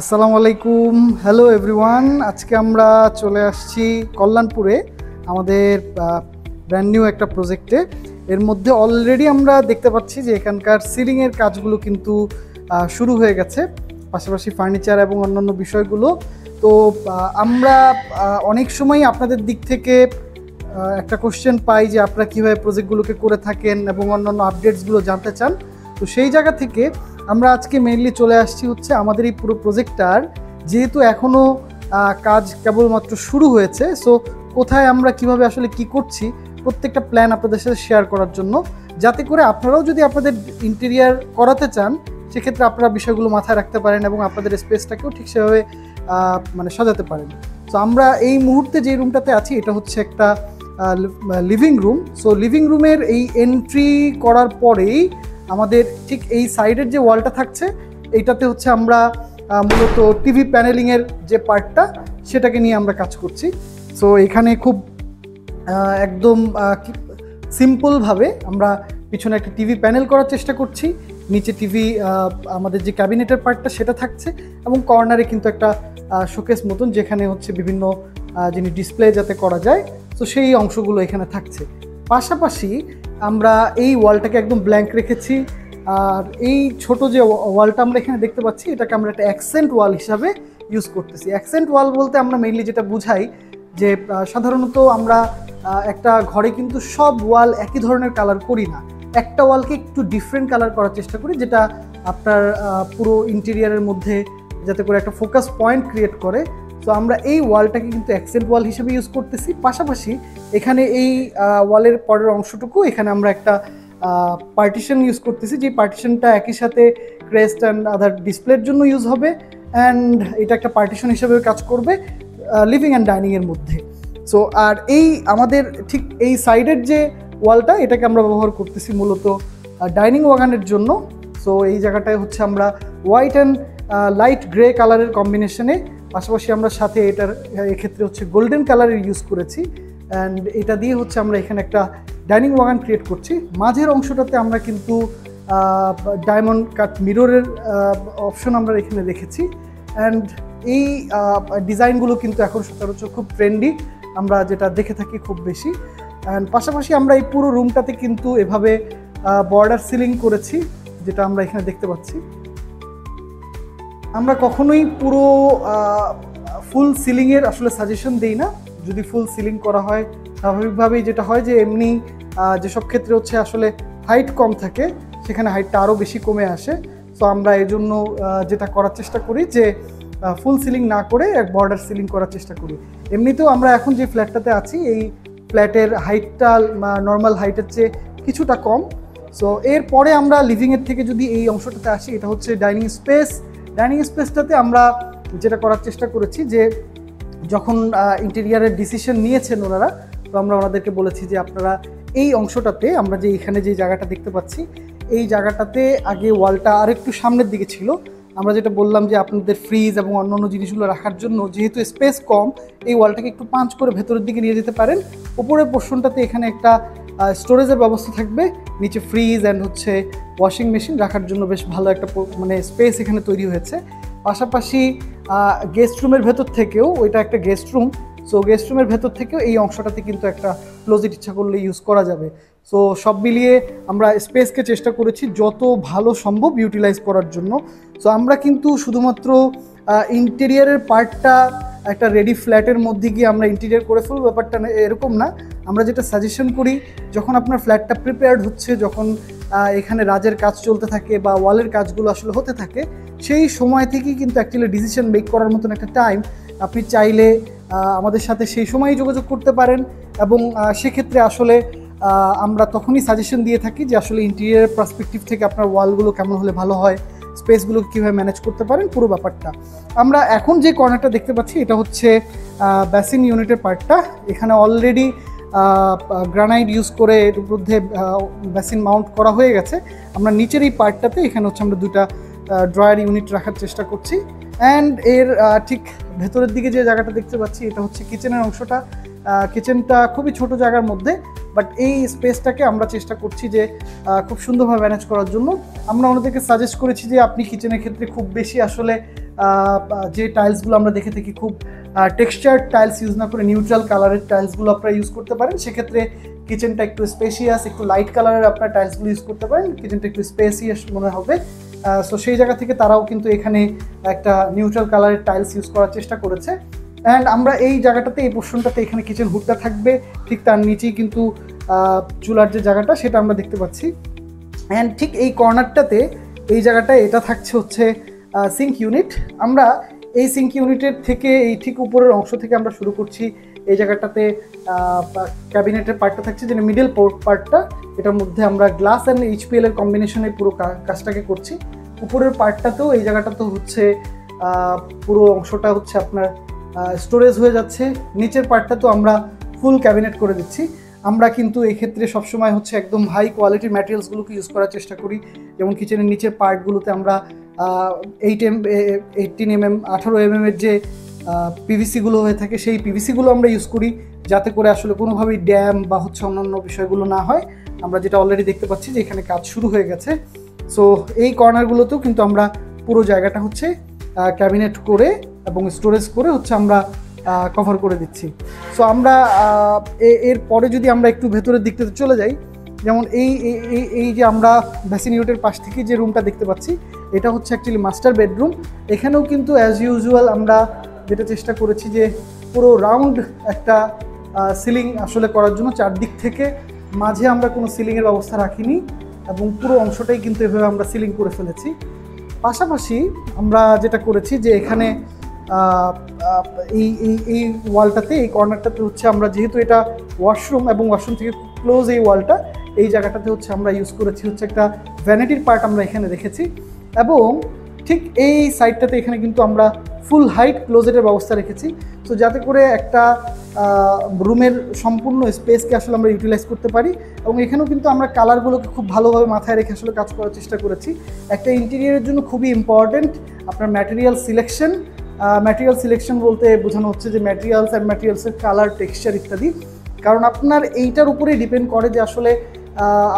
আসসালামু আলাইকুম, hello everyone. আজকে আমরা চলে আসছি কল্যাণপুরে আমাদের ব্র্যান্ড নিউ একটা প্রজেক্টে। এর মধ্যে অলরেডি আমরা দেখতে পাচ্ছি যে এখানকার সিলিংয়ের কাজগুলো কিন্তু শুরু হয়ে গেছে, পাশাপাশি ফার্নিচার এবং অন্যান্য বিষয়গুলো। তো আমরা অনেক সময় আপনাদের দিক থেকে একটা কোশ্চেন পাই যে আপনারা কীভাবে প্রজেক্টগুলোকে করে থাকেন এবং অন্যান্য আপডেটসগুলো জানতে চান। তো সেই জায়গা থেকে আমরা আজকে মেইনলি চলে আসছি হচ্ছে আমাদের এই পুরো প্রজেক্টটার, যেহেতু এখনও কাজ কেবলমাত্র শুরু হয়েছে, সো কোথায় আমরা কিভাবে আসলে কি করছি প্রত্যেকটা প্ল্যান আপনাদের সাথে শেয়ার করার জন্য, যাতে করে আপনারাও যদি আপনাদের ইন্টেরিয়ার করাতে চান সেক্ষেত্রে আপনারা বিষয়গুলো মাথায় রাখতে পারেন এবং আপনাদের স্পেসটাকেও ঠিক সেভাবে সাজাতে পারেন। তো আমরা এই মুহূর্তে যে রুমটাতে আছি এটা হচ্ছে একটা লিভিং রুম। সো লিভিং রুমের এই এন্ট্রি করার পরেই আমাদের ঠিক এই সাইডের যে ওয়ালটা থাকছে এইটাতে হচ্ছে আমরা মূলত টিভি প্যানেলিংয়ের যে পার্টটা সেটাকে নিয়ে আমরা কাজ করছি। সো এখানে খুব একদম সিম্পলভাবে আমরা পিছনে একটা টিভি প্যানেল করার চেষ্টা করছি, নিচে টিভি আমাদের যে ক্যাবিনেটের পার্টটা সেটা থাকছে, এবং কর্নারে কিন্তু একটা শোকেস মতন যেখানে হচ্ছে বিভিন্ন জিনিস ডিসপ্লে যাতে করা যায়, তো সেই অংশগুলো এখানে থাকছে। পাশাপাশি আমরা এই ওয়ালটাকে একদম ব্ল্যাঙ্ক রেখেছি, আর এই ছোট যে ওয়ালটা আমরা এখানে দেখতে পাচ্ছি এটাকে আমরা একটা অ্যাকসেন্ট ওয়াল হিসাবে ইউজ করতেছি। অ্যাকসেন্ট ওয়াল বলতে আমরা মেইনলি যেটা বুঝাই যে সাধারণত আমরা একটা ঘরে কিন্তু সব ওয়াল একই ধরনের কালার করি না, একটা ওয়ালকে একটু ডিফারেন্ট কালার করার চেষ্টা করি, যেটা আপনার পুরো ইন্টেরিয়ারের মধ্যে যাতে করে একটা ফোকাস পয়েন্ট ক্রিয়েট করে। তো আমরা এই ওয়ালটাকে কিন্তু অ্যাকসেন্ট ওয়াল হিসেবে ইউজ করতেছি। পাশাপাশি এখানে এই ওয়ালের পরের অংশটুকু এখানে আমরা একটা পার্টিশন ইউজ করতেছি, যে পার্টিশনটা একই সাথে ক্রেস্ট অ্যান্ড আদার ডিসপ্লের জন্য ইউজ হবে, অ্যান্ড এটা একটা পার্টিশন হিসেবে কাজ করবে লিভিং অ্যান্ড ডাইনিংয়ের মধ্যে। সো আর এই আমাদের ঠিক এই সাইডের যে ওয়ালটা এটাকে আমরা ব্যবহার করতেছি মূলত ডাইনিং ওয়াগানের জন্য। সো এই জায়গাটায় হচ্ছে আমরা হোয়াইট অ্যান্ড লাইট গ্রে কালারের কম্বিনেশনে, পাশাপাশি আমরা সাথে এটার এক্ষেত্রে হচ্ছে গোল্ডেন কালারের ইউজ করেছি, অ্যান্ড এটা দিয়ে হচ্ছে আমরা এখানে একটা ডাইনিং ওয়াগান ক্রিয়েট করছি। মাঝের অংশটাতে আমরা কিন্তু ডায়মন্ড কাট মিররের অপশন আমরা এখানে রেখেছি, অ্যান্ড এই ডিজাইনগুলো কিন্তু এখন সচরাচর খুব ট্রেন্ডি, আমরা যেটা দেখে থাকি খুব বেশি। অ্যান্ড পাশাপাশি আমরা এই পুরো রুমটাতে কিন্তু এভাবে বর্ডার সিলিং করেছি, যেটা আমরা এখানে দেখতে পাচ্ছি। আমরা কখনোই পুরো ফুল সিলিংয়ের আসলে সাজেশন দিই না। যদি ফুল সিলিং করা হয় স্বাভাবিকভাবেই যেটা হয় যে এমনি যেসব ক্ষেত্রে হচ্ছে আসলে হাইট কম থাকে সেখানে হাইটটা আরও বেশি কমে আসে। সো আমরা এই জন্য যেটা করার চেষ্টা করি যে ফুল সিলিং না করে এক বর্ডার সিলিং করার চেষ্টা করি। এমনিতেও আমরা এখন যে ফ্ল্যাটটাতে আছি এই ফ্ল্যাটের হাইটটা নর্মাল হাইটের চেয়ে কিছুটা কম। সো এরপরে আমরা লিভিংয়ের থেকে যদি এই অংশটাতে আসি, এটা হচ্ছে ডাইনিং স্পেস। ডাইনিং স্পেসটাতে আমরা যেটা করার চেষ্টা করেছি যে যখন ইন্টেরিয়ারের ডিসিশন নিয়েছেন ওনারা, তো আমরা ওনাদেরকে বলেছি যে আপনারা এই অংশটাতে, আমরা যে এখানে যে জায়গাটা দেখতে পাচ্ছি এই জায়গাটাতে আগে ওয়ালটা আরেকটু সামনের দিকে ছিল, আমরা যেটা বললাম যে আপনাদের ফ্রিজ এবং অন্যান্য জিনিসগুলো রাখার জন্য যেহেতু স্পেস কম, এই ওয়ালটাকে একটু পাঞ্চ করে ভেতরের দিকে নিয়ে যেতে পারেন। উপরের পোর্শনটাতে এখানে একটা স্টোরেজের ব্যবস্থা থাকবে, নিচে ফ্রিজ অ্যান্ড হচ্ছে ওয়াশিং মেশিন রাখার জন্য বেশ ভালো একটা মানে স্পেস এখানে তৈরি হয়েছে। পাশাপাশি গেস্ট রুমের ভেতর থেকেও, ওইটা একটা গেস্ট রুম, সো গেস্ট রুমের ভেতর থেকেও এই অংশটাতে কিন্তু একটা ক্লোজেট ইচ্ছা করলে ইউজ করা যাবে। সো সব মিলিয়ে আমরা স্পেসকে চেষ্টা করেছি যত ভালো সম্ভব ইউটিলাইজ করার জন্য। সো আমরা কিন্তু শুধুমাত্র ইন্টেরিয়ারের পার্টটা একটা রেডি ফ্ল্যাটের মধ্যে গিয়ে আমরা ইন্টেরিয়ার করে ফেলব, ব্যাপারটা এরকম না। আমরা যেটা সাজেশন করি, যখন আপনার ফ্ল্যাটটা প্রিপেয়ার্ড হচ্ছে, যখন এখানে রাজের কাজ চলতে থাকে বা ওয়ালের কাজগুলো আসলে হতে থাকে, সেই সময় থেকেই কিন্তু অ্যাকচুয়ালি ডিসিশন মেক করার মতন একটা টাইম। আপনি চাইলে আমাদের সাথে সেই সময়ই যোগাযোগ করতে পারেন, এবং সেক্ষেত্রে আসলে আমরা তখনই সাজেশন দিয়ে থাকি যে আসলে ইন্টেরিয়ার পার্সপেক্টিভ থেকে আপনার ওয়ালগুলো কেমন হলে ভালো হয়, স্পেসগুলো কীভাবে ম্যানেজ করতে পারেন পুরো ব্যাপারটা। আমরা এখন যে কর্নারটা দেখতে পাচ্ছি এটা হচ্ছে বেসিন ইউনিটের পার্টটা। এখানে অলরেডি গ্রানাইট ইউজ করে এর মধ্যে বেসিন মাউন্ট করা হয়ে গেছে। আমরা নিচের এই পার্টটাতে এখানে হচ্ছে আমরা দুটা ড্রয়ার ইউনিট রাখার চেষ্টা করছি, অ্যান্ড এর ঠিক ভেতরের দিকে যে জায়গাটা দেখতে পাচ্ছি এটা হচ্ছে কিচেনের অংশটা। কিচেনটা খুবই ছোট জায়গার মধ্যে, বাট এই স্পেসটাকে আমরা চেষ্টা করছি যে খুব সুন্দরভাবে ম্যানেজ করার জন্য। আমরা ওনাদেরকে সাজেস্ট করেছি যে আপনি কিচেনের ক্ষেত্রে খুব বেশি আসলে যে টাইলসগুলো আমরা দেখে থাকি খুব টেক্সচার টাইলস ইউজ না করে নিউট্রাল কালারের টাইলসগুলো আপনারা ইউজ করতে পারেন। সেক্ষেত্রে কিচেনটা একটু স্পেশিয়াস, একটু লাইট কালারের আপনার টাইলসগুলো ইউজ করতে পারেন, কিচেনটা একটু স্পেশিয়াস মনে হবে। সো সেই জায়গা থেকে তারাও কিন্তু এখানে একটা নিউট্রাল কালারের টাইলস ইউজ করার চেষ্টা করেছে। অ্যান্ড আমরা এই জায়গাটাতে, এই পোর্শনটাতে এখানে কিচেন হুডটা থাকবে, ঠিক তার নিচেই কিন্তু চুলার যে জায়গাটা সেটা আমরা দেখতে পাচ্ছি। অ্যান্ড ঠিক এই কর্নারটাতে, এই জায়গাটায় এটা থাকছে হচ্ছে সিঙ্ক ইউনিট। আমরা এই সিঙ্ক ইউনিটের থেকে, এই ঠিক উপরের অংশ থেকে আমরা শুরু করছি। এই জায়গাটাতে ক্যাবিনেটের পার্টটা থাকছে, যেটা মিডল পার্টটা, এটার মধ্যে আমরা গ্লাস অ্যান্ড এইচপিএল এর কম্বিনেশনে পুরো কাজটাকে করছি। উপরের পার্টটাতেও, এই জায়গাটাতেও হচ্ছে পুরো অংশটা হচ্ছে আপনার স্টোরেজ হয়ে যাচ্ছে। নিচের পার্টটাতেও আমরা ফুল ক্যাবিনেট করে দিচ্ছি। আমরা কিন্তু এক্ষেত্রে সবসময় হচ্ছে একদম হাই কোয়ালিটির ম্যাটেরিয়ালসগুলোকে ইউজ করার চেষ্টা করি। যেমন কিচেনের নিচের পার্টগুলোতে আমরা 18mm এর যে পিভিসিগুলো হয়ে থাকে, সেই পিভিসিগুলো আমরা ইউজ করি, যাতে করে আসলে কোনোভাবেই ড্যাম বা হচ্ছে অন্যান্য বিষয়গুলো না হয়। আমরা যেটা অলরেডি দেখতে পাচ্ছি যে এখানে কাজ শুরু হয়ে গেছে। সো এই কর্নারগুলোতেও কিন্তু আমরা পুরো জায়গাটা হচ্ছে ক্যাবিনেট করে এবং স্টোরেজ করে হচ্ছে আমরা কভার করে দিচ্ছি। সো আমরা এরপরে যদি আমরা একটু ভেতরের দিকটাতে চলে যাই, যেমন এই যে আমরা বেসিন ইউনিটের পাশ থেকে যে রুমটা দেখতে পাচ্ছি, এটা হচ্ছে অ্যাকচুয়ালি মাস্টার বেডরুম। এখানেও কিন্তু অ্যাজ ইউজুয়াল আমরা যেটা চেষ্টা করেছি যে পুরো রাউন্ড একটা সিলিং আসলে করার জন্য, চারদিক থেকে, মাঝে আমরা কোনো সিলিংয়ের ব্যবস্থা রাখিনি এবং পুরো অংশটাই কিন্তু এভাবে আমরা সিলিং করে ফেলেছি। পাশাপাশি আমরা যেটা করেছি যে এখানে এই ওয়ালটাতে, এই কর্নারটাতে হচ্ছে আমরা, যেহেতু এটা ওয়াশরুম এবং ওয়াশরুম থেকে ক্লোজ এই ওয়ালটা, এই জায়গাটাতে হচ্ছে আমরা ইউজ করেছি হচ্ছে একটা ভ্যানিটির পার্ট আমরা এখানে রেখেছি। এবং ঠিক এই সাইডটাতে এখানে কিন্তু আমরা ফুল হাইট ক্লোজেটের ব্যবস্থা রেখেছি। তো যাতে করে একটা রুমের সম্পূর্ণ স্পেসকে আসলে আমরা ইউটিলাইজ করতে পারি। এবং এখানেও কিন্তু আমরা কালারগুলোকে খুব ভালোভাবে মাথায় রেখে আসলে কাজ করার চেষ্টা করেছি। একটা ইন্টেরিয়রের জন্য খুবই ইম্পর্টেন্ট আপনার ম্যাটেরিয়াল সিলেকশন। ম্যাটেরিয়াল সিলেকশন বলতে বোঝানো হচ্ছে যে ম্যাটেরিয়ালস অ্যান্ড ম্যাটেরিয়ালসের কালার, টেক্সচার ইত্যাদি। কারণ আপনার এইটার উপরেই ডিপেন্ড করে যে আসলে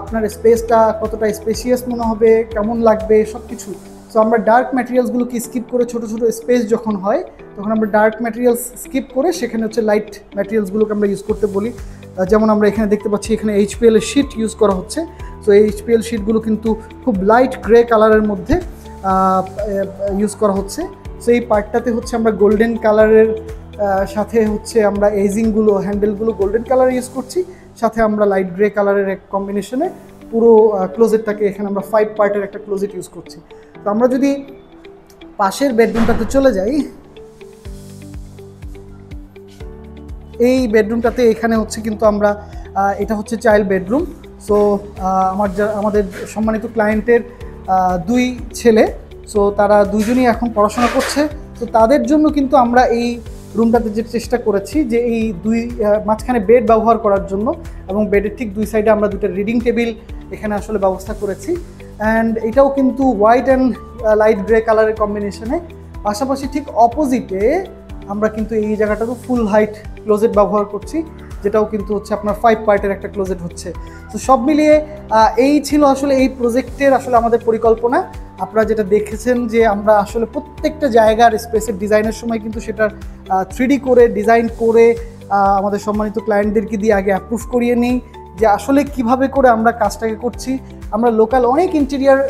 আপনার স্পেসটা কতটা স্পেশিয়াস মনে হবে, কেমন লাগবে, সব কিছু। সো আমরা ডার্ক ম্যাটেরিয়ালসগুলোকে স্কিপ করে, ছোটো ছোটো স্পেস যখন হয় তখন আমরা ডার্ক ম্যাটেরিয়ালস স্কিপ করে সেখানে হচ্ছে লাইট ম্যাটেরিয়ালসগুলোকে আমরা ইউজ করতে বলি। যেমন আমরা এখানে দেখতে পাচ্ছি এখানে এইচপিএল এর শিট ইউজ করা হচ্ছে। সো এই এইচপিএল শিটগুলো কিন্তু খুব লাইট গ্রে কালারের মধ্যে ইউজ করা হচ্ছে। সো এই পার্টটাতে হচ্ছে আমরা গোল্ডেন কালারের সাথে হচ্ছে আমরা এজিংগুলো, হ্যান্ডেলগুলো গোল্ডেন কালার ইউজ করছি, সাথে আমরা লাইট গ্রে কালারের এক কম্বিনেশনে পুরো ক্লোজেটটাকে, এখানে আমরা 5 পার্টের একটা ক্লোজেট ইউজ করছি। তো আমরা যদি পাশের বেডরুমটাতে চলে যাই, এই বেডরুমটাতে এখানে হচ্ছে কিন্তু আমরা, এটা হচ্ছে চাইল্ড বেডরুম। সো আমাদের সম্মানিত ক্লায়েন্টের 2 ছেলে, সো তারা 2জনই এখন পড়াশোনা করছে। তো তাদের জন্য কিন্তু আমরা এই রুমটাতে যে চেষ্টা করেছি যে এই মাঝখানে বেড ব্যবহার করার জন্য, এবং বেডের ঠিক 2 সাইডে আমরা 2টা রিডিং টেবিল এখানে আসলে ব্যবস্থা করেছি। অ্যান্ড এটাও কিন্তু হোয়াইট অ্যান্ড লাইট গ্রে কালারের কম্বিনেশনে। পাশাপাশি ঠিক অপোজিটে আমরা কিন্তু এই জায়গাটাতে ফুল হাইট ক্লোজেট ব্যবহার করছি, যেটাও কিন্তু হচ্ছে আপনার 5 পার্টের একটা ক্লোজেট হচ্ছে। তো সব মিলিয়ে এই ছিল আসলে এই প্রজেক্টের আসলে আমাদের পরিকল্পনা। আপনারা যেটা দেখেছেন যে আমরা আসলে প্রত্যেকটা জায়গার স্পেসের ডিজাইনের সময় কিন্তু সেটার 3D করে ডিজাইন করে আমাদের সম্মানিত ক্লায়েন্টদেরকে দিয়ে আগে অ্যাপ্রুভ করিয়ে নিই যে আসলে কিভাবে করে আমরা কাজটাকে করছি। আমরা লোকাল অনেক ইন্টেরিয়ার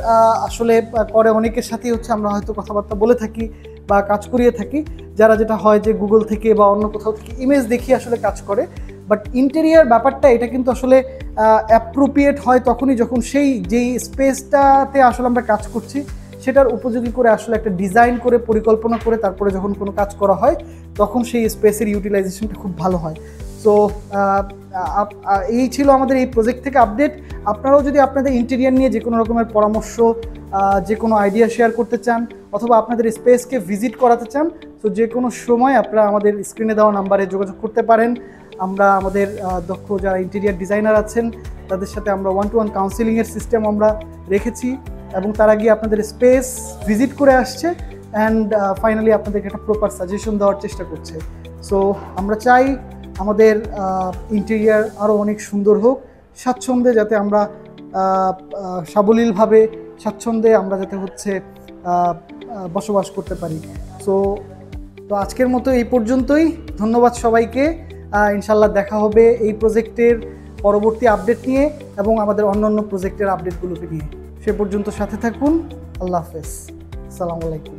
আসলে করে অনেকের সাথেই হচ্ছে আমরা হয়তো কথাবার্তা বলে থাকি বা কাজ করিয়ে থাকি, যারা যেটা হয় যে গুগল থেকে বা অন্য কোথাও থেকে ইমেজ দেখিয়ে আসলে কাজ করে। বাট ইন্টেরিয়ার ব্যাপারটা এটা কিন্তু আসলে অ্যাপ্রোপ্রিয়েট হয় তখনই যখন যেই স্পেসটাতে আসলে আমরা কাজ করছি সেটার উপযোগী করে আসলে একটা ডিজাইন করে, পরিকল্পনা করে তারপরে যখন কোনো কাজ করা হয় তখন সেই স্পেসের ইউটিলাইজেশনটা খুব ভালো হয়। সো এই ছিল আমাদের এই প্রজেক্ট থেকে আপডেট। আপনারাও যদি আপনাদের ইন্টেরিয়ার নিয়ে যে কোনো রকমের পরামর্শ, যে কোনো আইডিয়া শেয়ার করতে চান, অথবা আপনাদের স্পেসকে ভিজিট করাতে চান, তো যে কোনো সময় আপনারা আমাদের স্ক্রিনে দেওয়া নাম্বারে যোগাযোগ করতে পারেন। আমরা আমাদের দক্ষ যারা ইন্টেরিয়ার ডিজাইনার আছেন তাদের সাথে আমরা 1-to-1 কাউন্সিলিংয়ের সিস্টেম আমরা রেখেছি, এবং তারা গিয়ে আপনাদের স্পেস ভিজিট করে আসছে অ্যান্ড ফাইনালি আপনাদেরকে একটা প্রপার সাজেশন দেওয়ার চেষ্টা করছে। সো আমরা চাই আমাদের ইন্টেরিয়ার আরও অনেক সুন্দর হোক, স্বাচ্ছন্দ্যে, যাতে আমরা সাবলীলভাবে স্বাচ্ছন্দ্যে আমরা যাতে হচ্ছে বসবাস করতে পারি। তো আজকের মতো এই পর্যন্তই। ধন্যবাদ সবাইকে। ইনশাল্লাহ দেখা হবে এই প্রজেক্টের পরবর্তী আপডেট নিয়ে এবং আমাদের অন্যান্য প্রজেক্টের আপডেটগুলোকে নিয়ে। সে পর্যন্ত সাথে থাকুন। আল্লাহ হাফেজ। আসসালামু আলাইকুম।